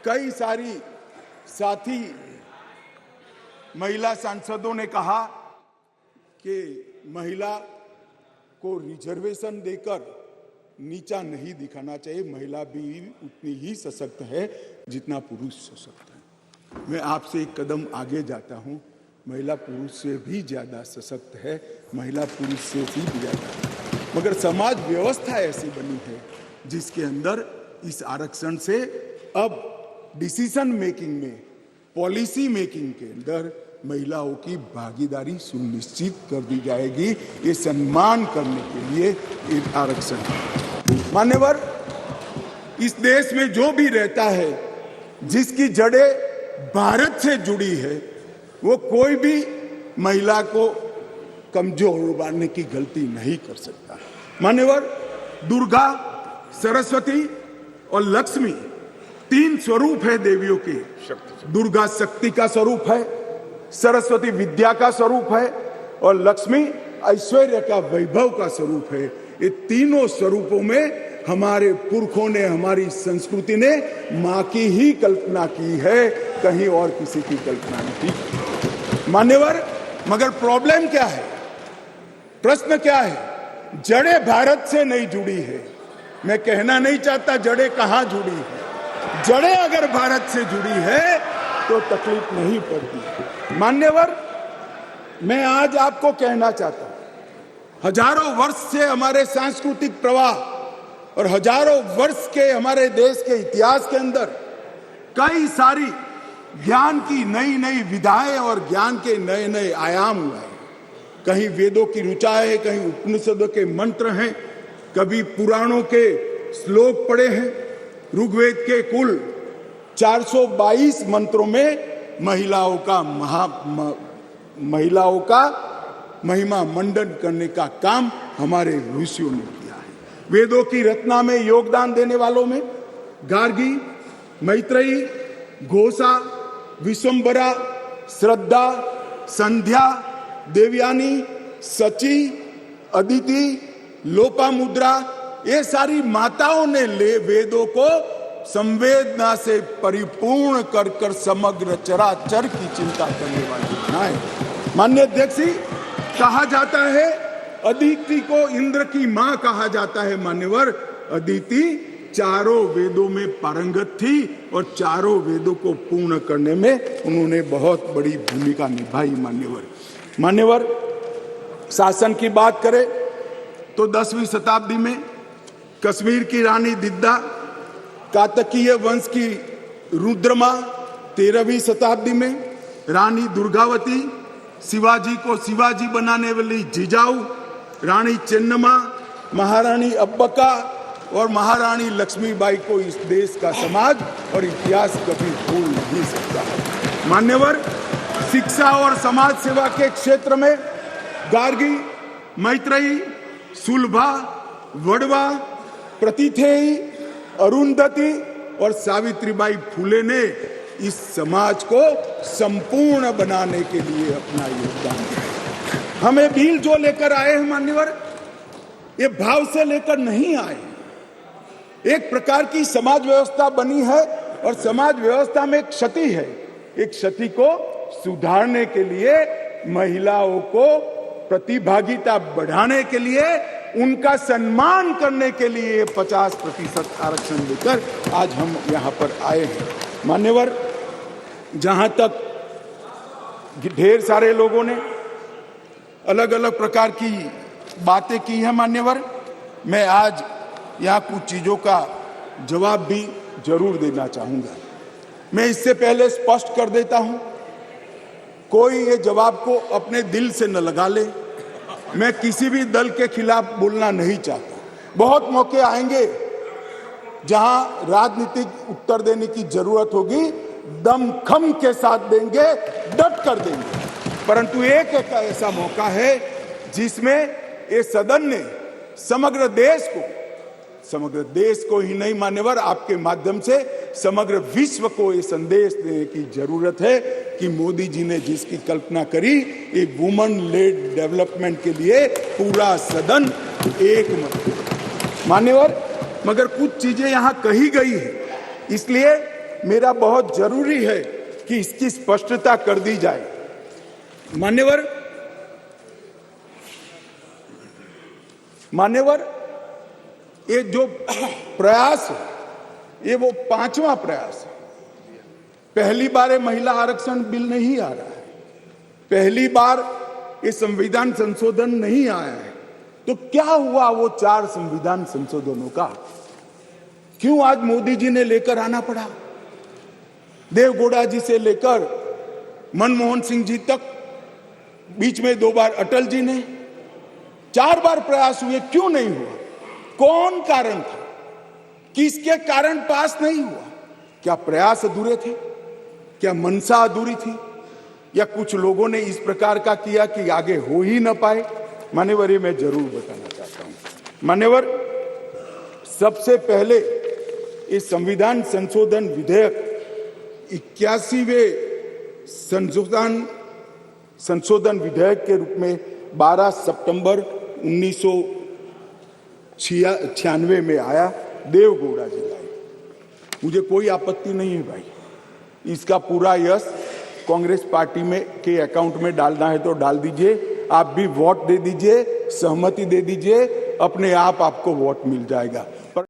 कई सारी साथी महिला सांसदों ने कहा कि महिला को रिजर्वेशन देकर नीचा नहीं दिखाना चाहिए, महिला भी उतनी ही सशक्त है जितना पुरुष सशक्त है। मैं आपसे एक कदम आगे जाता हूं, महिला पुरुष से भी ज्यादा सशक्त है, महिला पुरुष से भी ज्यादा है। मगर समाज व्यवस्था ऐसी बनी है जिसके अंदर इस आरक्षण से अब डिसीजन मेकिंग में, पॉलिसी मेकिंग के अंदर महिलाओं की भागीदारी सुनिश्चित कर दी जाएगी। ये सम्मान करने के लिए एक आरक्षण है। मान्यवर, इस देश में जो भी रहता है जिसकी जड़ें भारत से जुड़ी है, वो कोई भी महिला को कमजोर बनाने की गलती नहीं कर सकता। मान्यवर, दुर्गा, सरस्वती और लक्ष्मी तीन स्वरूप है देवियों के। दुर्गा शक्ति का स्वरूप है, सरस्वती विद्या का स्वरूप है और लक्ष्मी ऐश्वर्य का, वैभव का स्वरूप है। ये तीनों स्वरूपों में हमारे पुरखों ने, हमारी संस्कृति ने मां की ही कल्पना की है, कहीं और किसी की कल्पना नहीं। मान्यवर, मगर प्रॉब्लम क्या है, प्रश्न क्या है? जड़ें भारत से नहीं जुड़ी है। मैं कहना नहीं चाहता जड़ें कहां जुड़ी है, जड़ें अगर भारत से जुड़ी है तो तकलीफ नहीं पड़ती। मान्यवर, मैं आज आपको कहना चाहता हूं, हजारों वर्ष से हमारे सांस्कृतिक प्रवाह और हजारों वर्ष के हमारे देश के इतिहास के अंदर कई सारी ज्ञान की नई नई विधाएं और ज्ञान के नए नए आयाम हुए हैं। कहीं वेदों की ऋचा है, कहीं उपनिषदों के मंत्र हैं, कभी पुराणों के श्लोक पढ़े हैं। ऋग्वेद के कुल 422 मंत्रों में महिलाओं का महिमा मंडन करने का काम हमारे ऋषियों ने किया है। वेदों की रचना में योगदान देने वालों में गार्गी, मैत्रेयी, घोषा, विश्वम्भरा, श्रद्धा, संध्या, देवयानी, सची, अदिति, लोपामुद्रा, ये सारी माताओं ने वेदों को संवेदना से परिपूर्ण कर कर समग्र चराचर की चिंता करने वाली बनाए। मान्य अध्यक्ष जी, कहा जाता है अदिति को इंद्र की मां कहा जाता है। मान्यवर, अदिति चारों वेदों में पारंगत थी और चारों वेदों को पूर्ण करने में उन्होंने बहुत बड़ी भूमिका निभाई। मान्यवर, शासन की बात करें तो 10वीं शताब्दी में कश्मीर की रानी दिद्दा, कातकीय वंश की रुद्रमा 13वीं शताब्दी में रानी दुर्गावती, शिवाजी को शिवाजी बनाने वाली जिजाऊ, रानी चेन्नम्मा, महारानी अब्बका और महारानी लक्ष्मीबाई को इस देश का समाज और इतिहास कभी भूल नहीं सकता। मान्यवर, शिक्षा और समाज सेवा के क्षेत्र में गार्गी, मैत्रेयी, सुलभा, वड़वा, प्रतिथेयी, अरुंधति और सावित्रीबाई फुले ने इस समाज को संपूर्ण बनाने के लिए अपना योगदान दिया। हमें बिल जो लेकर आए हैं मान्यवर, ये भाव से लेकर नहीं आए। एक प्रकार की समाज व्यवस्था बनी है और समाज व्यवस्था में एक क्षति है। एक क्षति को सुधारने के लिए, महिलाओं को प्रतिभागिता बढ़ाने के लिए, उनका सम्मान करने के लिए 50% आरक्षण लेकर आज हम यहाँ पर आए हैं। मान्यवर, जहाँ तक ढेर सारे लोगों ने अलग अलग प्रकार की बातें की हैं मान्यवर, मैं आज यहाँ कुछ चीजों का जवाब भी जरूर देना चाहूंगा। मैं इससे पहले स्पष्ट कर देता हूं, कोई ये जवाब को अपने दिल से न लगा ले। मैं किसी भी दल के खिलाफ बोलना नहीं चाहता। बहुत मौके आएंगे जहां राजनीतिक उत्तर देने की जरूरत होगी, दमखम के साथ देंगे, डट कर देंगे। परंतु एक ऐसा मौका है जिसमें ये सदन ने समग्र देश को ही नहीं मान्यवर, आपके माध्यम से समग्र विश्व को ये संदेश देने की जरूरत है कि मोदी जी ने जिसकी कल्पना करी, एक वुमन लेड डेवलपमेंट के लिए पूरा सदन एक मत मान्यवर। मगर कुछ चीजें यहां कही गई है, इसलिए मेरा बहुत जरूरी है कि इसकी स्पष्टता कर दी जाए। मान्यवर, ये जो प्रयास है ये वो 5वां प्रयास है। पहली बार ये महिला आरक्षण बिल नहीं आ रहा है, पहली बार ये संविधान संशोधन नहीं आया है। तो क्या हुआ वो 4 संविधान संशोधनों का? क्यों आज मोदी जी ने लेकर आना पड़ा? देवगौड़ा जी से लेकर मनमोहन सिंह जी तक, बीच में 2 बार अटल जी ने, 4 बार प्रयास हुए, क्यों नहीं हुआ? कौन कारण था? किसके कारण पास नहीं हुआ? क्या प्रयास अधूरे थे? क्या मंशा अधूरी थी? या कुछ लोगों ने इस प्रकार का किया कि आगे हो ही ना पाए? मान्यवर, ये मैं जरूर बताना चाहता हूं। मान्यवर, सबसे पहले इस संविधान संशोधन विधेयक 81वें संशोधन विधेयक के रूप में 12 सितंबर 1996 में आया, देवगौड़ा जी लाए। मुझे कोई आपत्ति नहीं है भाई, इसका पूरा यश कांग्रेस पार्टी में के अकाउंट में डालना है तो डाल दीजिए, आप भी वोट दे दीजिए, सहमति दे दीजिए, अपने आप आपको वोट मिल जाएगा। पर